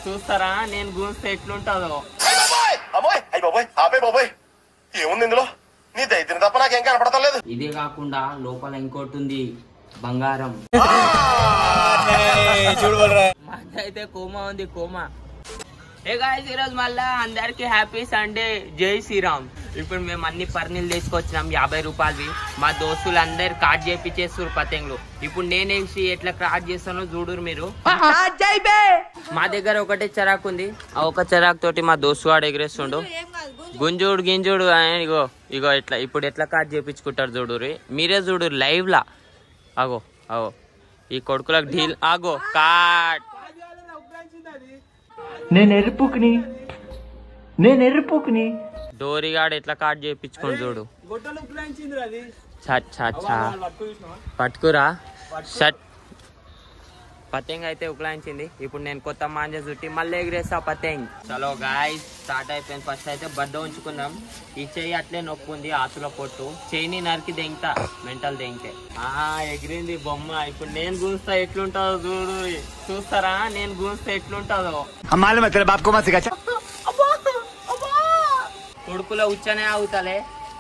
చూస్తారా నేను గూస్తే ఎట్లుంటుందో. ఏముంది ఇందులో నీ దైత్యం తప్ప నాకేం కనపడతలేదు. ఇదే కాకుండా లోపల ఇంకోటి ఉంది, బంగారం. అయితే కోమా ఉంది, కోమా. ఏ గాయ్స్, ఈరోజు మళ్ళా అందరికి హ్యాపీ సండే, జై శ్రీరామ్. ఇప్పుడు మేము అన్ని పర్నీలు తీసుకొచ్చినాం 50 రూపాయలవి. మా దోస్తులు అందరు కార్డ్ చేపించేస్తారు పతంగులు. ఇప్పుడు నేనేసి ఎట్లా కార్డ్ చేస్తానో చూడురు మీరు. మా దగ్గర ఒకటే చరాకు ఉంది, ఆ ఒక చరాకు తోటి మా దోస్తు వాడు ఎగరేస్తుండు. గుంజుడు గింజుడు ఇగో ఇగో ఇట్లా ఇప్పుడు ఎట్లా కార్డ్ చేపించుకుంటారు చూడురు. మీరే చూడురు లైవ్ లా. ఆగో ఆగో ఈ కొడుకులకు ఢీల్. ఆగో కార్డ్. నేను ఎరుపుకుని డోరిగాడు ఎట్లా కార్డ్ చేయించుకొని చూడు. పట్టుకురా షట్. పతంగ్ అయితే ఉక్లాయించింది. ఇప్పుడు నేను కొత్త మాంజ చుట్టి మళ్ళీ ఎగిరేస్తా పతంగ్. చలో గాయ్స్, స్టార్ట్ అయిపోయింది. ఫస్ట్ అయితే బద్ద ఉంచుకుందాం. ఈ చెయ్యి అట్లే నొప్పుంది, ఆతుల పొట్టు. చెయ్యిని నరికి దెంగతా, మెంటల్ దెంగితే. ఎగిరింది బొమ్మ. ఇప్పుడు నేను గూస్తా ఎట్లుంటుందో చూడు. చూస్తారా నేను గూస్తే ఎట్లుంటుందో. కొడుకులో ఉచ్చనే అవుతాలే,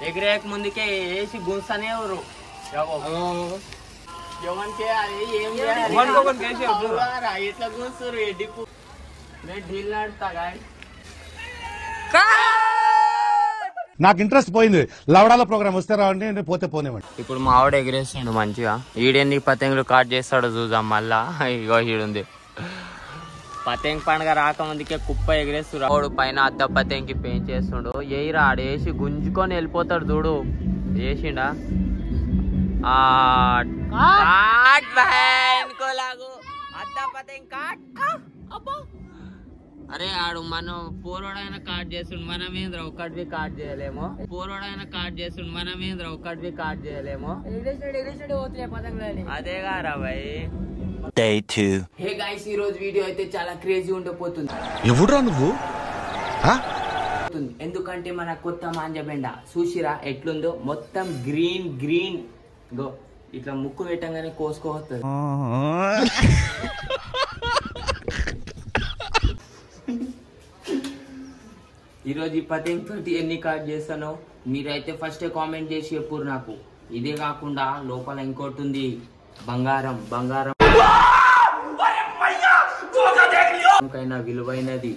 ఎగిరేక ముందుకే వేసి గూస్తానే ఎవరు ఎట్లా కూర్చురు ఎడ్డిపు. నేను ఢీల్ ఆడుతా. నాకు ఇంట్రెస్ట్ పోయింది. లవడాల ప్రోగ్రామ్ వస్తే రావండి, పోతే పోనేవండి. ఇప్పుడు మా ఆవిడ ఎగిరేస్తాడు మంచిగా. ఈడెన్ని పతంగులు కార్డ్ చేస్తాడు చూద్దాం మళ్ళా. ఇగో ఈడుంది. పతంగ్ పండుగ రాకముందుకే కుప్ప ఎగిరేస్తున్నాడు. పైన అద్ద పతంగి పెయింట్ చేస్తుండు. ఎయిరా ఆడేసి గుంజుకొని వెళ్ళిపోతాడు చూడు. వేసిండా అరే ఆడు మనం పోరోడైనా కార్డ్ చేస్తుండు, మనమేంద్ర ఒక్కటివి కార్డ్ చేయలేమో. పోరోడైనా కార్డ్ చేస్తుండు, మనమేంద్ర ఒక్కటివి కార్డ్ చేయలేమో. అదేగా రా భయ్. Day 2. హే గైస్, ఈ రోజు వీడియో అయితే చాలా క్రేజీ ఉండబోతుంది. ఎవడురా నువ్వు? ఎందుకంటే మన కొత్త మాంజబెండ చూసిరా ఎట్లుందో. మొత్తం గ్రీన్ గ్రీన్. గో ఇట్లా ముక్కు పెట్టంగానే కోసుకోవస్తుంది. ఈరోజు ఈ పతంగ్ తోటి ఎన్ని కార్డ్ చేస్తానో మీరైతే ఫస్ట్ కామెంట్ చేసి చెప్పురు నాకు. ఇదే కాకుండా లోపల ఇంకోటి ఉంది, బంగారం. బంగారం కైనా విలువైనది.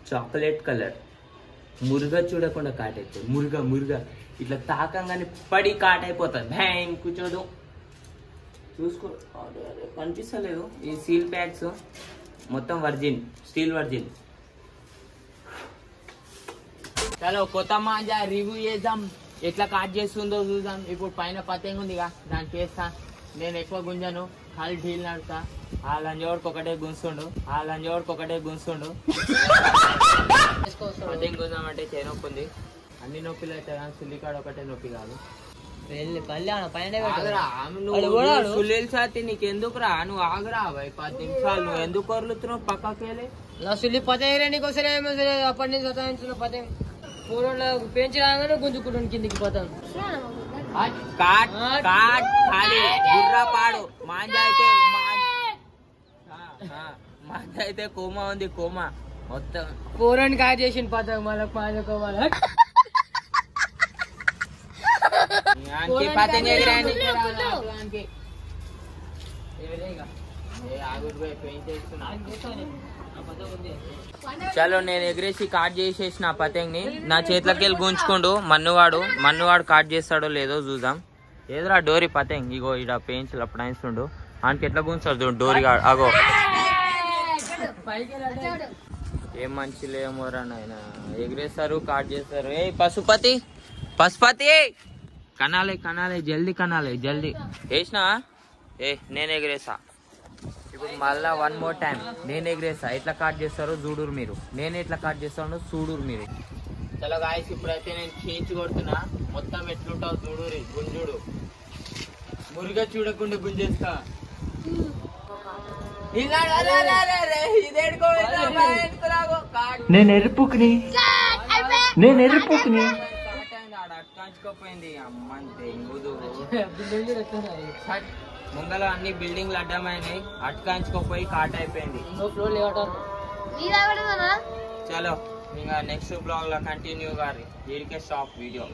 Chocolate colour. మురుగ చూడకుండా కాటైతుంది. మురుగ ఇట్లా తాకంగానే పడి కాట్ అయిపోతుంది. బ్యాంక్ కూర్చోదు. చూసుకో, కనిపిస్తలేదు. ఈ సీల్ ప్యాక్స్ మొత్తం వర్జిన్, స్టీల్ వర్జిన్. చలో కొత్త మాంజా రివ్యూ చేద్దాం, ఎట్లా కాట్ చేస్తుందో చూద్దాం. ఇప్పుడు పైన పతంగ్ ఉందిగా, దానికి వేస్తా. నేను ఎక్కువ గుంజను, ఖాళీ ఢీల్ నడుతా. ఆ లంజోడికి ఒకటే గుంజుండు. పతంగ్ గుంజామంటే చేయి నొప్పి ఉంది. అన్ని నొప్పిలు అయితే కానీ సుల్లికాడ ఒకటే నొప్పి కాదు. సుల్లీలు సాతి నీకెందుకు రా, నువ్వు ఆగరా 10 నిమిషాలు. నువ్వు ఎందుకు కొరులుతున్నావు పక్కకి వెళ్ళి? సుల్లి పతంగ్ నీకోసరే అప్పటి నుంచి సతాయించిన పతంగ్ పూర్వంలో పెంచి రాగానే గుంజుకుంటాను కిందికి పోతాను. పాడు మాంజా అయితే కోమా ఉంది, కోమా మొత్తం. పూర్వాన్ని కాయ చేసిన పతంగ్ మళ్ళీ మాంజకోవాలి. పతంగ్ చలో నేను ఎగిరేసి కార్డ్ చేసేసిన పతంగ్ ని. నా చేతిలోకి వెళ్ళి గుంజుకోండు మన్నువాడు కార్డ్ చేస్తాడో లేదో చూద్దాం. ఏదరా డోరీ పతంగ్. ఇగో ఇడ పెయించులు అప్పుడు అయిస్తుండు. ఆయనకి ఎట్లా గుంజుతాడు చూడు డోరీ. అగో ఏం మంచి లేమోరా నాయన. ఎగిరేస్తారు, కార్డ్ చేస్తారు. ఏ పశుపతి కనాలి జల్దీ వేసినా. నేను ఎగిరేసా. ఇప్పుడు మళ్ళా 1 more టైం నేను ఎగిరేస్తా. ఎట్లా కార్డ్ చేస్తారో చూడురు మీరు. నేను ఎట్లా కార్డ్ చేస్తానో చూడురు మీరు. చలో గాయస్, ఇప్పుడైతే నేను చేయించి కొడుతున్నా. మొత్తం ఎట్లుంటావు చూడురు. గుంజుడు మురుగా చూడకుండా గుంజేస్తా. నేను ఎరుపుకుని తీసుకుపోయింది అమ్మని తెంగుదు బిల్డింగ్ కూడా ఎట్లున్నది? ముంగల అన్ని బిల్డింగ్లు అడ్డమైనాయి అట్కాంచుకోపోయి కాట్ అయిపోయింది ఇంకో ఫ్లోర్ లేవటం. చలో ఇంకా నెక్స్ట్ బ్లాగ్ లో కంటిన్యూ గారి వీడికే స్టాప్ వీడియో